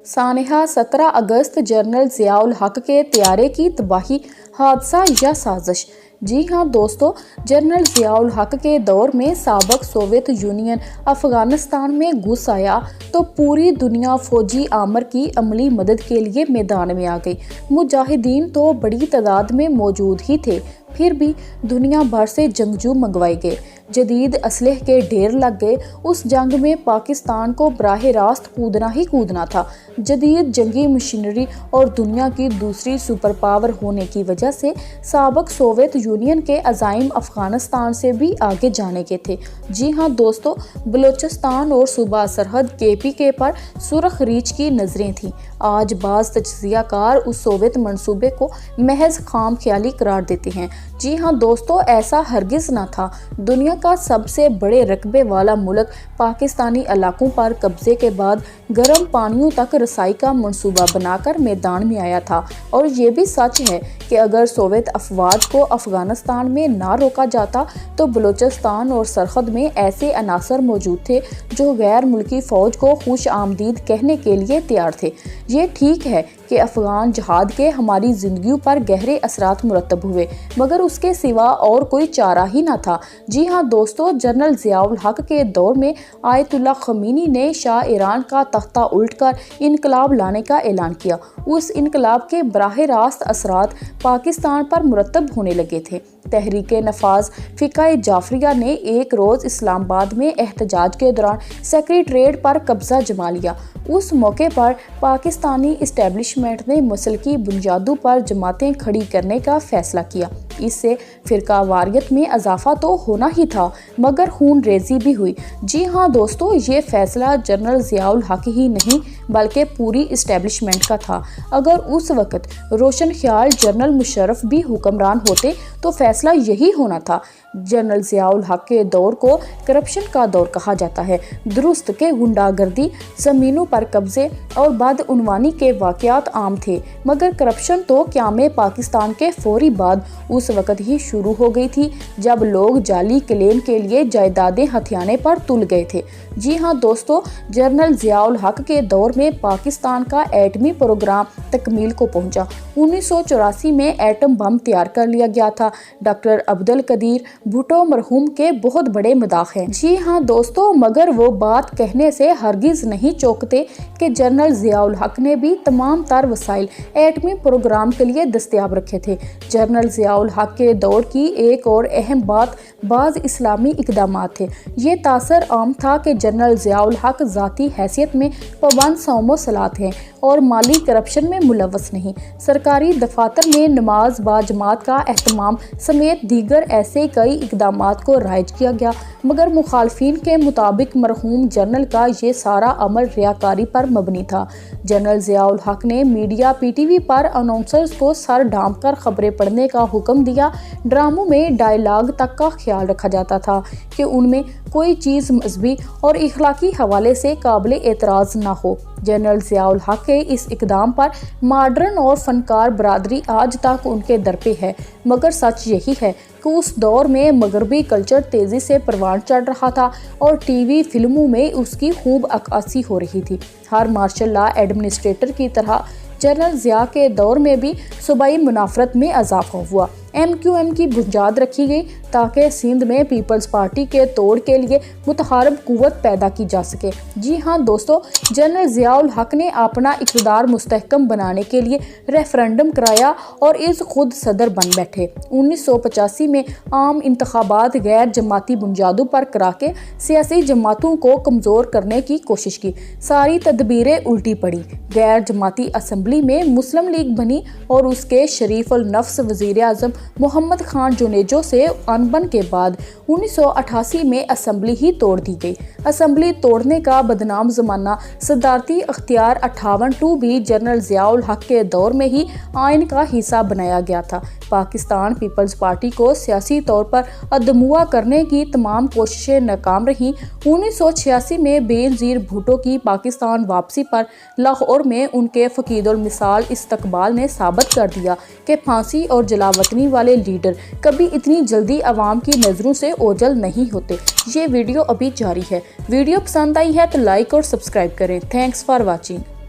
सानेहा 17 अगस्त general Ziaul हक के त्यारे की तबाही, हादसा या साजिश। जी हाँ दोस्तों, जनरल ज़ियाउल हक के दौर में साबिक़ सोवियत यूनियन अफ़गानिस्तान में घुस आया तो पूरी दुनिया फ़ौजी आमर की अमली मदद के लिए मैदान में आ गई। मुजाहिदीन तो बड़ी तादाद में मौजूद ही थे, फिर भी दुनिया भर से जंगजू मंगवाए गए, जदीद असलह के ढेर लग गए। उस जंग में पाकिस्तान को बराह रास्त कूदना ही कूदना था। जदीद जंगी मशीनरी और दुनिया की दूसरी सुपर पावर होने की वजह से साबिक़ सोवियत यूनियन के अज़ाइम अफ़गानिस्तान से भी आगे जाने के थे। जी हाँ दोस्तों, बलूचिस्तान और सूबा सरहद KPK पर सुरख रीछ की नज़रें थीं। आज बाज़ तज्ज़ियाकार उस सोवियत मंसूबे को महज खाम ख्याली करार देते हैं। जी हाँ दोस्तों, ऐसा हरगिज़ न था। दुनिया का सबसे बड़े रकबे वाला मुल्क पाकिस्तानी इलाकों पर कब्जे के बाद गर्म पानियों तक रसाई का मंसूबा बनाकर मैदान में आया था। और ये भी सच है कि अगर सोवियत अफवाज को अफ़गानिस्तान में ना रोका जाता तो बलूचिस्तान और सरहद में ऐसे अनासर मौजूद थे जो गैर मुल्की फ़ौज को खुश आमदीद कहने के लिए तैयार थे। ये ठीक है कि अफ़गान जहाद के हमारी ज़िंदगी पर गहरे असरात मुरतब हुए, मगर उसके सिवा और कोई चारा ही ना था। जी हाँ दोस्तों, जनरल ज़ियाउल हक के दौर में आयतुल्लाह ख़मीनी ने शाह ईरान का तख्ता उल्टकर इनकलाब लाने का ऐलान किया। उस इनकलाब के बराह रास्त असरात पाकिस्तान पर मुरतब होने लगे थे। तहरीक नफाज फ़िक़ा जाफ़रिया ने एक रोज़ इस्लामाबाद में एहतजाज के दौरान सेक्रेटेरिएट पर कब्ज़ा जमा लिया। उस मौके पर पाकिस्तानी इस्टेब्लिशमेंट ने मसलकी बुनियादों पर जमातें खड़ी करने का फ़ैसला किया। इससे फ़िरका वारियत में इजाफा तो होना ही था, मगर खून रेज़ी भी हुई। जी हाँ दोस्तों, ये फ़ैसला जनरल ज़ियाउल हक ही नहीं बल्कि पूरी इस्टेब्लिशमेंट का था। अगर उस वक़्त रोशन ख्याल जनरल मुशर्रफ भी हुक्मरान होते तो फ़ैसला यही होना था। जनरल ज़ियाउल हक के दौर को करप्शन का दौर कहा जाता है। दुरुस्त के गुंडागर्दी, ज़मीनों पर कब्ज़े और बदउनवानी के वाक़यात आम थे, मगर करप्शन तो क़याम पाकिस्तान के फौरी बाद उस वक़्त ही शुरू हो गई थी जब लोग जाली क्लेम के लिए जायदादें हथियाने पर तुल गए थे। जी हाँ दोस्तों, जनरल ज़ियाउल हक के दौर में पाकिस्तान का एटमी प्रोग्राम तकमील को पहुंचा। 1984 में एटम बम तैयार कर लिया गया था। डॉक्टर अब्दुल कदीर भुट्टो मरहूम के बहुत बड़े मदाह हैं। जी हाँ दोस्तों, मगर वो बात कहने से हरगिज़ नहीं चौंकते कि जनरल ज़ियाउल हक ने भी तमाम तर वसाइल एटमी प्रोग्राम के लिए दस्तयाब रखे थे। जनरल ज़ियाउल हक के दौर की एक और अहम बात बाज़ इस्लामी इक़दामात थे। ये तासर आम था कि जनरल ज़ियाउल हक ज़ाती हैसियत में पाबंद सौम सलात हैं और माली करप्शन में मुलव्वस नहीं। सरकारी दफातर में नमाज बाजमात का एहतमाम समेत दीगर ऐसे कई इक़दामात को राइज किया गया, मगर मुखालफिन के मुताबिक मरहूम जनरल का ये सारा अमल रियाकारी पर मबनी था। जनरल ज़ियाउल हक ने मीडिया PTV पर अनाउंसर्स को सर ढांप कर खबरें पढ़ने का हुक्म दिया। ड्रामों में डायलॉग तक का ख्याल रखा जाता था कि उनमें कोई चीज़ मजहबी और इखलाकी हवाले से काबिल एतराज़ ना हो। जनरल ज़ियाउल हक के इस इक़दाम पर मॉडर्न और फ़नकार बरादरी आज तक उनके दर पे है, मगर सच यही है कि उस दौर में मगरबी कल्चर तेज़ी से परवान चढ़ रहा था और TV फिल्मों में उसकी खूब अक्कासी हो रही थी। हर मार्शल लॉ एडमिनिस्ट्रेटर की तरह जनरल ज़िया के दौर में भी सूबाई मुनाफरत में इजाफा हुआ। MQM की बुनियाद रखी गई ताकि सिंध में पीपल्स पार्टी के तोड़ के लिए मुतहारब कुव्वत पैदा की जा सके। जी हाँ दोस्तों, जनरल ज़ियाउल हक ने अपना इक़्तिदार मुस्तहकम बनाने के लिए रेफरेंडम कराया और इस खुद सदर बन बैठे। 1985 में आम इंतखाबात गैर जमाती बुनियादों पर करा के सियासी जमातों को कमज़ोर करने की कोशिश की। सारी तदबीरें उल्टी पड़ी। गैर जमाती असम्बली में मुस्लिम लीग बनी और उसके शरीफ उल नफ्स वज़ीर आज़म मोहम्मद खान जुनेजो से अनबन के बाद 1988 में असम्बली ही तोड़ दी गई। असम्बली तोड़ने का बदनाम ज़माना सदारती अख्तियार 58 भी जनरल ज़ियाउल हक के दौर में ही आइन का हिस्सा बनाया गया था। पाकिस्तान पीपल्स पार्टी को सियासी तौर पर अदमुआ करने की तमाम कोशिशें नाकाम रहीं। 1986 में बेनज़ीर भुट्टो की पाकिस्तान वापसी पर लाहौर में उनके फ़कीदुल मिसाल इस्तकबाल ने साबित कर दिया कि फांसी और जलावतनी वाले लीडर कभी इतनी जल्दी عوام کی نظروں سے اوجھل نہیں ہوتے۔ یہ ویڈیو ابھی جاری ہے۔ ویڈیو پسند آئی ہے تو لائک اور سبسکرائب کریں۔ Thanks for watching.